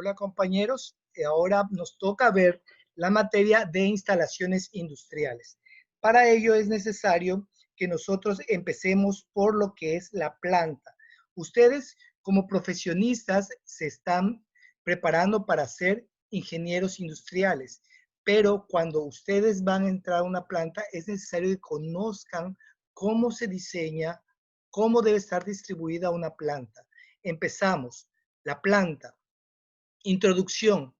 Hola compañeros, ahora nos toca ver la materia de instalaciones industriales. Para ello es necesario que nosotros empecemos por lo que es la planta. Ustedes como profesionistas se están preparando para ser ingenieros industriales, pero cuando ustedes van a entrar a una planta es necesario que conozcan cómo se diseña, cómo debe estar distribuida una planta. Empezamos. La planta. Introducción.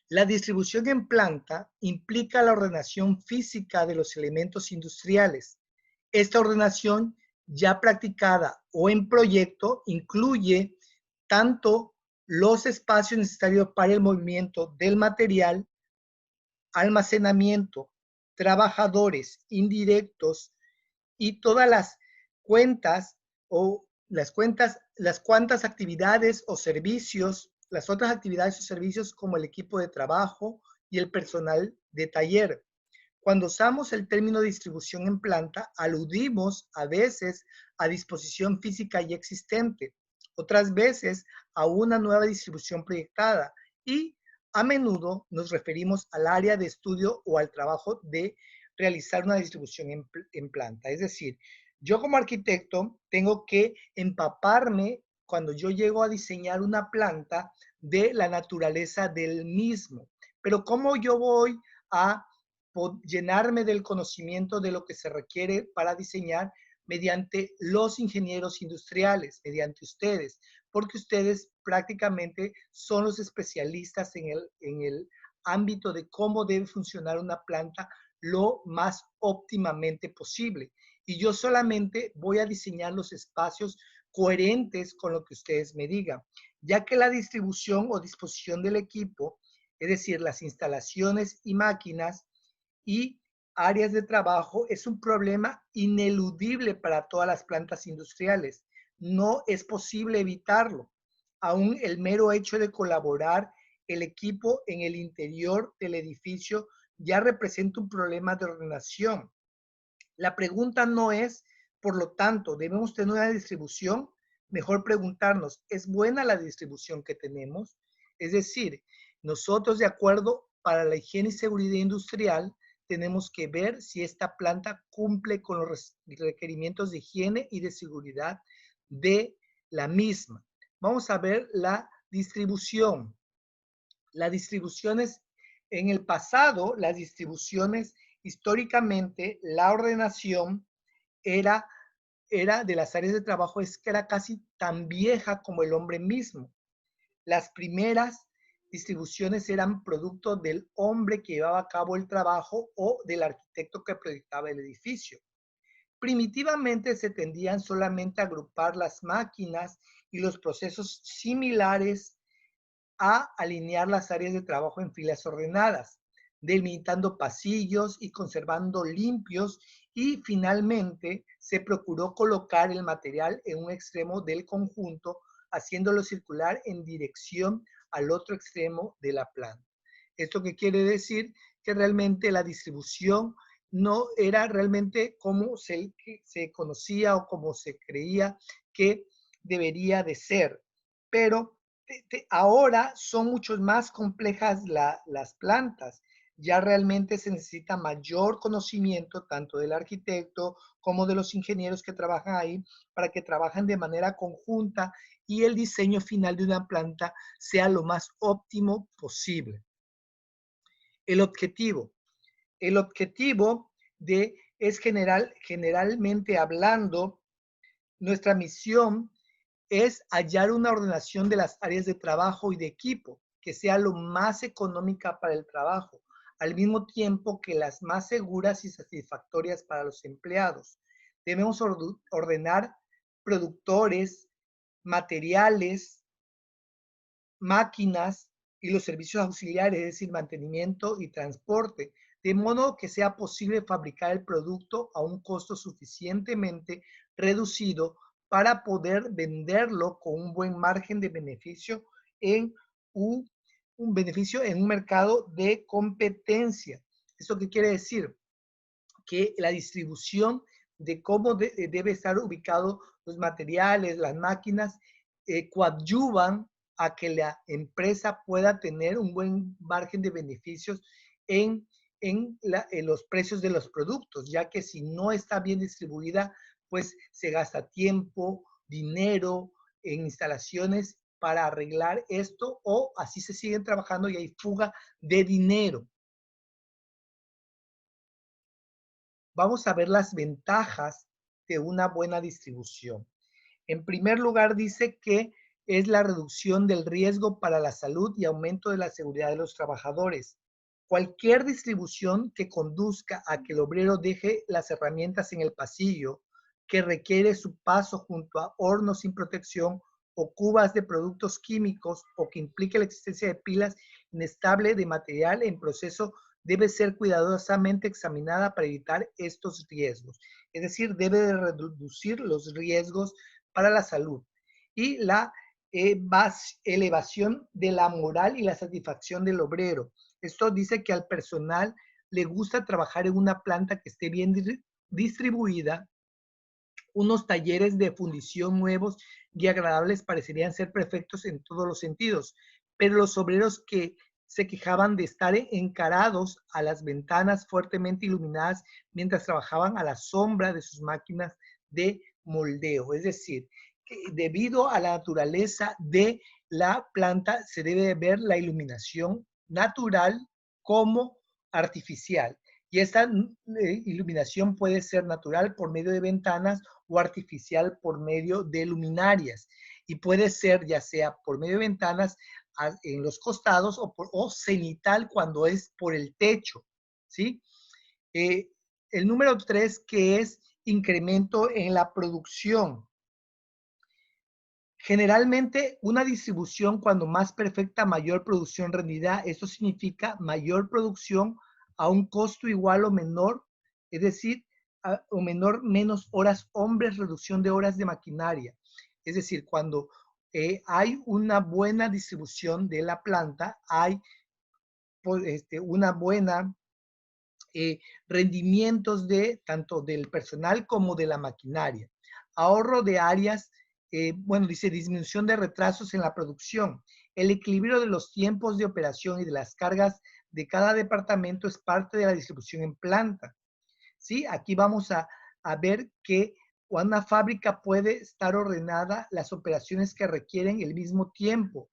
La distribución en planta implica la ordenación física de los elementos industriales. Esta ordenación ya practicada o en proyecto incluye tanto los espacios necesarios para el movimiento del material, almacenamiento, trabajadores indirectos y todas las cuentas o las cuantas actividades o servicios, las otras actividades o servicios como el equipo de trabajo y el personal de taller. Cuando usamos el término distribución en planta, aludimos a veces a disposición física ya existente, otras veces a una nueva distribución proyectada y a menudo nos referimos al área de estudio o al trabajo de realizar una distribución en planta. Es decir, yo como arquitecto tengo que empaparme cuando yo llego a diseñar una planta de la naturaleza del mismo. Pero ¿cómo yo voy a llenarme del conocimiento de lo que se requiere para diseñar mediante los ingenieros industriales, mediante ustedes? Porque ustedes prácticamente son los especialistas en el ámbito de cómo debe funcionar una planta lo más óptimamente posible. Y yo solamente voy a diseñar los espacios coherentes con lo que ustedes me digan, ya que la distribución o disposición del equipo, es decir, las instalaciones y máquinas y áreas de trabajo, es un problema ineludible para todas las plantas industriales. No es posible evitarlo. Aún el mero hecho de colaborar el equipo en el interior del edificio ya representa un problema de ordenación. La pregunta no es, por lo tanto, ¿debemos tener una distribución? Mejor preguntarnos, ¿es buena la distribución que tenemos? Es decir, nosotros de acuerdo para la higiene y seguridad industrial, tenemos que ver si esta planta cumple con los requerimientos de higiene y de seguridad de la misma. Vamos a ver la distribución. Las distribuciones en el pasado, las distribuciones históricamente, la ordenación era, era de las áreas de trabajo, es que era casi tan vieja como el hombre mismo. Las primeras distribuciones eran producto del hombre que llevaba a cabo el trabajo o del arquitecto que proyectaba el edificio. Primitivamente se tendían solamente a agrupar las máquinas y los procesos similares a alinear las áreas de trabajo en filas ordenadas, delimitando pasillos y conservando limpios, y finalmente se procuró colocar el material en un extremo del conjunto, haciéndolo circular en dirección al otro extremo de la planta. ¿Esto qué quiere decir? Que realmente la distribución no era realmente como se conocía o como se creía que debería de ser, pero ahora son mucho más complejas las plantas. Ya realmente se necesita mayor conocimiento tanto del arquitecto como de los ingenieros que trabajan ahí para que trabajen de manera conjunta y el diseño final de una planta sea lo más óptimo posible. El objetivo. El objetivo es generalmente hablando, nuestra misión es hallar una ordenación de las áreas de trabajo y de equipo que sea lo más económica para el trabajo, al mismo tiempo que las más seguras y satisfactorias para los empleados. Debemos ordenar productores, materiales, máquinas y los servicios auxiliares, es decir, mantenimiento y transporte, de modo que sea posible fabricar el producto a un costo suficientemente reducido para poder venderlo con un buen margen de beneficio en un beneficio en un mercado de competencia. ¿Esto qué quiere decir? Que la distribución de cómo debe estar ubicado los materiales, las máquinas, coadyuvan a que la empresa pueda tener un buen margen de beneficios en los precios de los productos, ya que si no está bien distribuida, pues se gasta tiempo, dinero en instalaciones para arreglar esto, o así se siguen trabajando y hay fuga de dinero. Vamos a ver las ventajas de una buena distribución. En primer lugar, dice que es la reducción del riesgo para la salud y aumento de la seguridad de los trabajadores. Cualquier distribución que conduzca a que el obrero deje las herramientas en el pasillo, que requiere su paso junto a hornos sin protección o cubas de productos químicos, o que implique la existencia de pilas inestables de material en proceso, debe ser cuidadosamente examinada para evitar estos riesgos. Es decir, debe de reducir los riesgos para la salud y la elevación de la moral y la satisfacción del obrero. Esto dice que al personal le gusta trabajar en una planta que esté bien distribuida. Unos talleres de fundición nuevos y agradables parecerían ser perfectos en todos los sentidos, pero los obreros que se quejaban de estar encarados a las ventanas fuertemente iluminadas mientras trabajaban a la sombra de sus máquinas de moldeo. Es decir, que debido a la naturaleza de la planta se debe ver la iluminación natural como artificial. Y esta iluminación puede ser natural por medio de ventanas o artificial por medio de luminarias. Y puede ser ya sea por medio de ventanas en los costados o cenital cuando es por el techo, ¿sí? El número 3, que es incremento en la producción. Generalmente, una distribución, cuando más perfecta, mayor producción rendida. Esto significa mayor producción a un costo igual o menor, es decir, o menor, menos horas hombres, reducción de horas de maquinaria. Es decir, cuando hay una buena distribución de la planta, hay una buena rendimientos de tanto del personal como de la maquinaria. Ahorro de áreas, bueno, dice disminución de retrasos en la producción. El equilibrio de los tiempos de operación y de las cargas de cada departamento es parte de la distribución en planta. ¿Sí? Aquí vamos a ver que una fábrica puede estar ordenada las operaciones que requieren el mismo tiempo,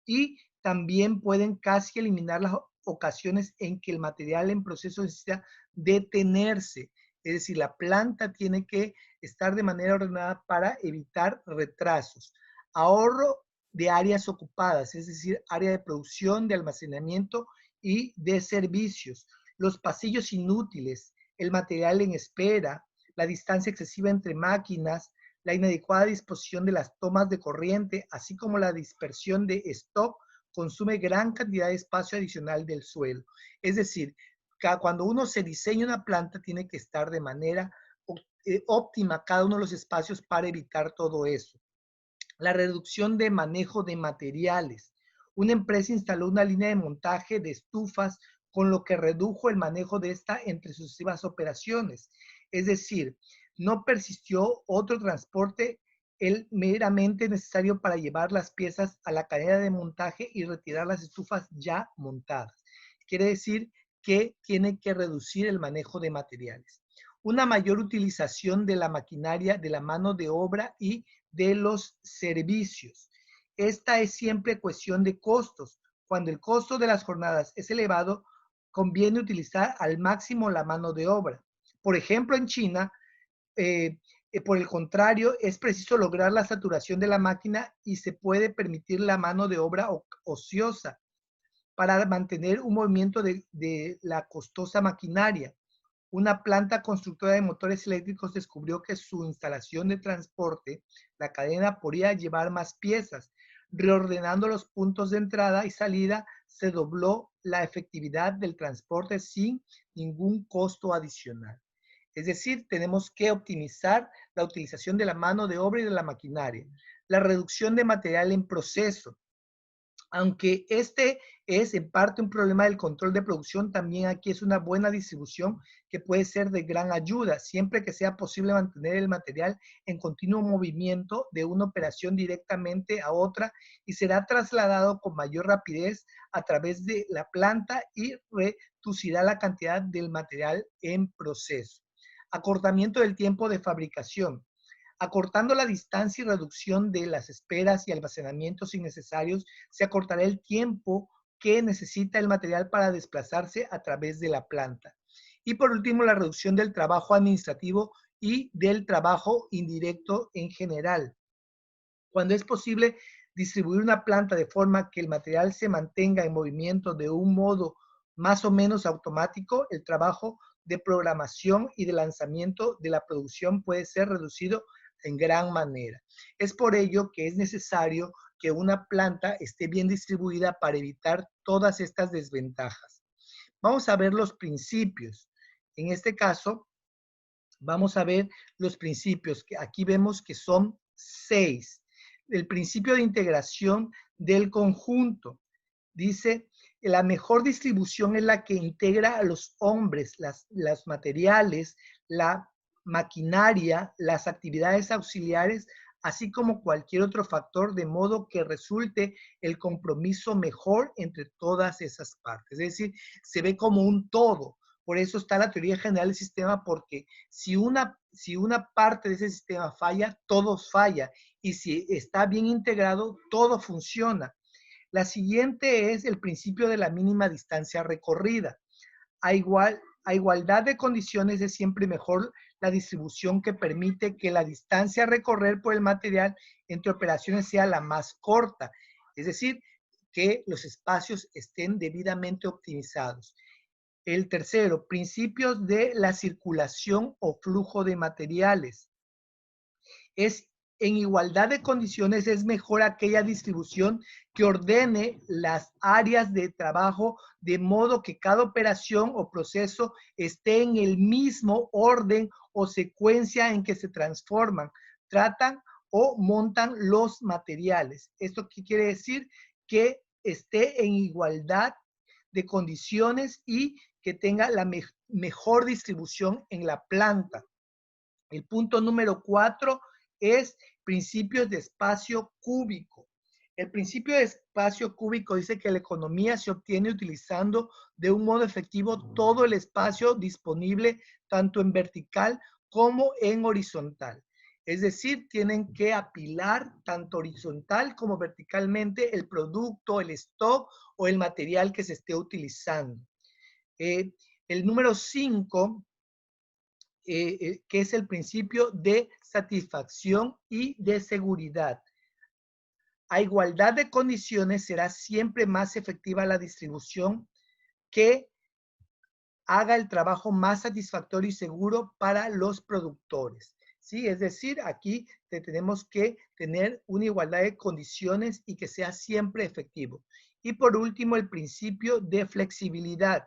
y también pueden casi eliminar las ocasiones en que el material en proceso necesita detenerse. Es decir, la planta tiene que estar de manera ordenada para evitar retrasos. Ahorro de áreas ocupadas, es decir, área de producción, de almacenamiento y de servicios. Los pasillos inútiles, el material en espera, la distancia excesiva entre máquinas, la inadecuada disposición de las tomas de corriente, así como la dispersión de stock, consume gran cantidad de espacio adicional del suelo. Es decir, cuando uno se diseña una planta, tiene que estar de manera óptima cada uno de los espacios para evitar todo eso. La reducción de manejo de materiales. Una empresa instaló una línea de montaje de estufas, con lo que redujo el manejo de esta entre sucesivas operaciones. Es decir, no persistió otro transporte, el meramente necesario para llevar las piezas a la cadena de montaje y retirar las estufas ya montadas. Quiere decir que tiene que reducir el manejo de materiales. Una mayor utilización de la maquinaria, de la mano de obra y de los servicios. Esta es siempre cuestión de costos. Cuando el costo de las jornadas es elevado, conviene utilizar al máximo la mano de obra. Por ejemplo, en China, por el contrario, es preciso lograr la saturación de la máquina y se puede permitir la mano de obra ociosa para mantener un movimiento de la costosa maquinaria. Una planta constructora de motores eléctricos descubrió que su instalación de transporte, la cadena, podía llevar más piezas. Reordenando los puntos de entrada y salida, se dobló la efectividad del transporte sin ningún costo adicional. Es decir, tenemos que optimizar la utilización de la mano de obra y de la maquinaria. La reducción de material en proceso. Aunque este es en parte un problema del control de producción, también aquí es una buena distribución que puede ser de gran ayuda, siempre que sea posible mantener el material en continuo movimiento de una operación directamente a otra y será trasladado con mayor rapidez a través de la planta y reducirá la cantidad del material en proceso. Acortamiento del tiempo de fabricación. Acortando la distancia y reducción de las esperas y almacenamientos innecesarios, se acortará el tiempo que necesita el material para desplazarse a través de la planta. Y por último, la reducción del trabajo administrativo y del trabajo indirecto en general. Cuando es posible distribuir una planta de forma que el material se mantenga en movimiento de un modo más o menos automático, el trabajo de programación y de lanzamiento de la producción puede ser reducido en gran manera. Es por ello que es necesario que una planta esté bien distribuida para evitar todas estas desventajas. Vamos a ver los principios. En este caso, vamos a ver los principios, que aquí vemos que son 6. El principio de integración del conjunto. Dice, la mejor distribución es la que integra a los hombres, los materiales, la maquinaria, las actividades auxiliares, así como cualquier otro factor, de modo que resulte el compromiso mejor entre todas esas partes. Es decir, se ve como un todo. Por eso está la teoría general del sistema, porque si una parte de ese sistema falla, todo falla. Y si está bien integrado, todo funciona. La siguiente es el principio de la mínima distancia recorrida. A igualdad de condiciones es siempre mejor la distribución que permite que la distancia a recorrer por el material entre operaciones sea la más corta, es decir, que los espacios estén debidamente optimizados. El tercero, principios de la circulación o flujo de materiales. Es en igualdad de condiciones es mejor aquella distribución que ordene las áreas de trabajo de modo que cada operación o proceso esté en el mismo orden o secuencia en que se transforman, tratan o montan los materiales. ¿Esto qué quiere decir? Que esté en igualdad de condiciones y que tenga la mejor distribución en la planta. El punto número 4 es principios de espacio cúbico. El principio de espacio cúbico dice que la economía se obtiene utilizando de un modo efectivo todo el espacio disponible, tanto en vertical como en horizontal. Es decir, tienen que apilar tanto horizontal como verticalmente el producto, el stock o el material que se esté utilizando. El número 5 que es el principio de satisfacción y de seguridad. A igualdad de condiciones será siempre más efectiva la distribución que haga el trabajo más satisfactorio y seguro para los productores. ¿Sí? Es decir, aquí tenemos que tener una igualdad de condiciones y que sea siempre efectivo. Y por último, el principio de flexibilidad.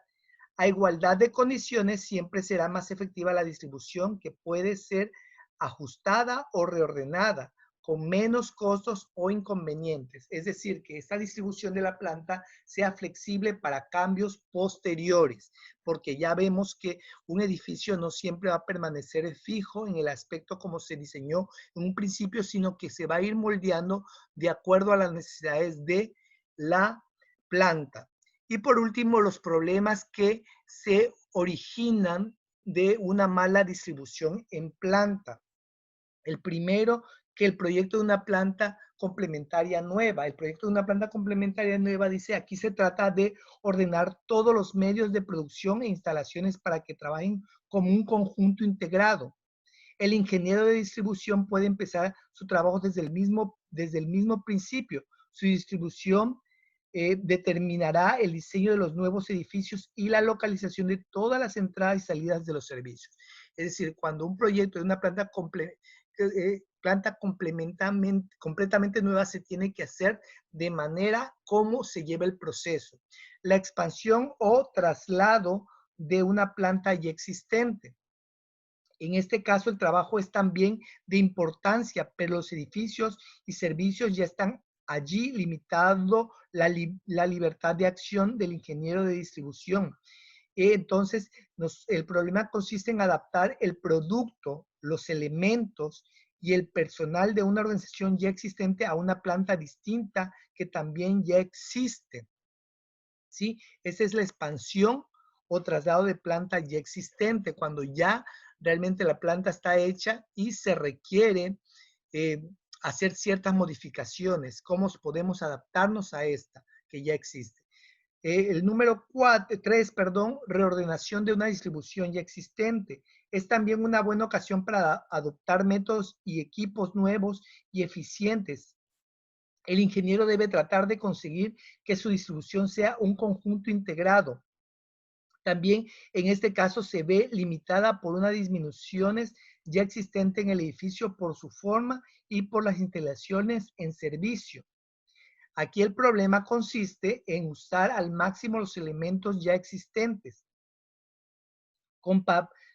A igualdad de condiciones siempre será más efectiva la distribución, que puede ser ajustada o reordenada con menos costos o inconvenientes. Es decir, que esta distribución de la planta sea flexible para cambios posteriores, porque ya vemos que un edificio no siempre va a permanecer fijo en el aspecto como se diseñó en un principio, sino que se va a ir moldeando de acuerdo a las necesidades de la planta. Y por último, los problemas que se originan de una mala distribución en planta. El primero, que el proyecto de una planta complementaria nueva. El proyecto de una planta complementaria nueva dice, aquí se trata de ordenar todos los medios de producción e instalaciones para que trabajen como un conjunto integrado. El ingeniero de distribución puede empezar su trabajo desde el mismo principio. Su distribución determinará el diseño de los nuevos edificios y la localización de todas las entradas y salidas de los servicios. Es decir, cuando un proyecto de una planta completamente nueva se tiene que hacer de manera como se lleva el proceso. La expansión o traslado de una planta ya existente. En este caso, el trabajo es también de importancia, pero los edificios y servicios ya están allí limitando la libertad de acción del ingeniero de distribución. Entonces, el problema consiste en adaptar el producto, los elementos y el personal de una organización ya existente a una planta distinta que también ya existe. ¿Sí? Esa es la expansión o traslado de planta ya existente, cuando ya realmente la planta está hecha y se requiere hacer ciertas modificaciones. ¿Cómo podemos adaptarnos a esta que ya existe? El número 3, reordenación de una distribución ya existente. Es también una buena ocasión para adoptar métodos y equipos nuevos y eficientes. El ingeniero debe tratar de conseguir que su distribución sea un conjunto integrado. También en este caso se ve limitada por unas disminuciones ya existentes en el edificio por su forma y por las instalaciones en servicio. Aquí el problema consiste en usar al máximo los elementos ya existentes,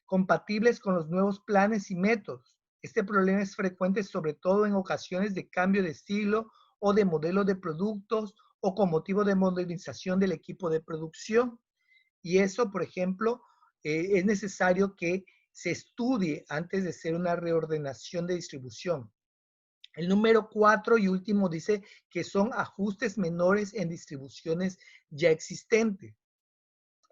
compatibles con los nuevos planes y métodos. Este problema es frecuente sobre todo en ocasiones de cambio de estilo o de modelo de productos o con motivo de modernización del equipo de producción. Y eso, por ejemplo, es necesario que se estudie antes de hacer una reordenación de distribución. El número 4 y último dice que son ajustes menores en distribuciones ya existentes.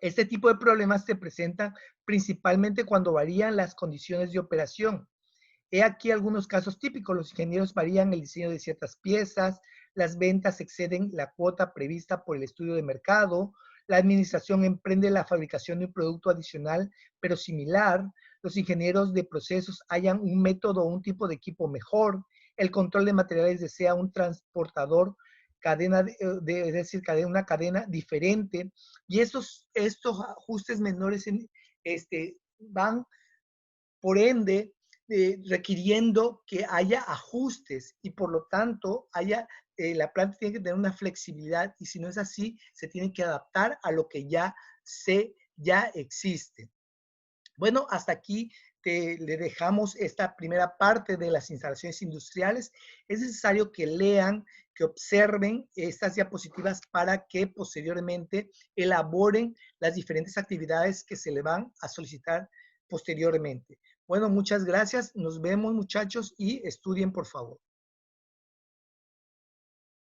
Este tipo de problemas se presentan principalmente cuando varían las condiciones de operación. He aquí algunos casos típicos. Los ingenieros varían el diseño de ciertas piezas, las ventas exceden la cuota prevista por el estudio de mercado, la administración emprende la fabricación de un producto adicional pero similar, los ingenieros de procesos hallan un método o un tipo de equipo mejor, el control de materiales desea un transportador, es decir, una cadena diferente, y estos ajustes menores van por ende requiriendo que haya ajustes y por lo tanto la planta tiene que tener una flexibilidad y si no es así, se tiene que adaptar a lo que ya existe. Bueno, hasta aquí le dejamos esta primera parte de las instalaciones industriales. Es necesario que lean, que observen estas diapositivas para que posteriormente elaboren las diferentes actividades que se le van a solicitar posteriormente. Bueno, muchas gracias. Nos vemos, muchachos, y estudien, por favor.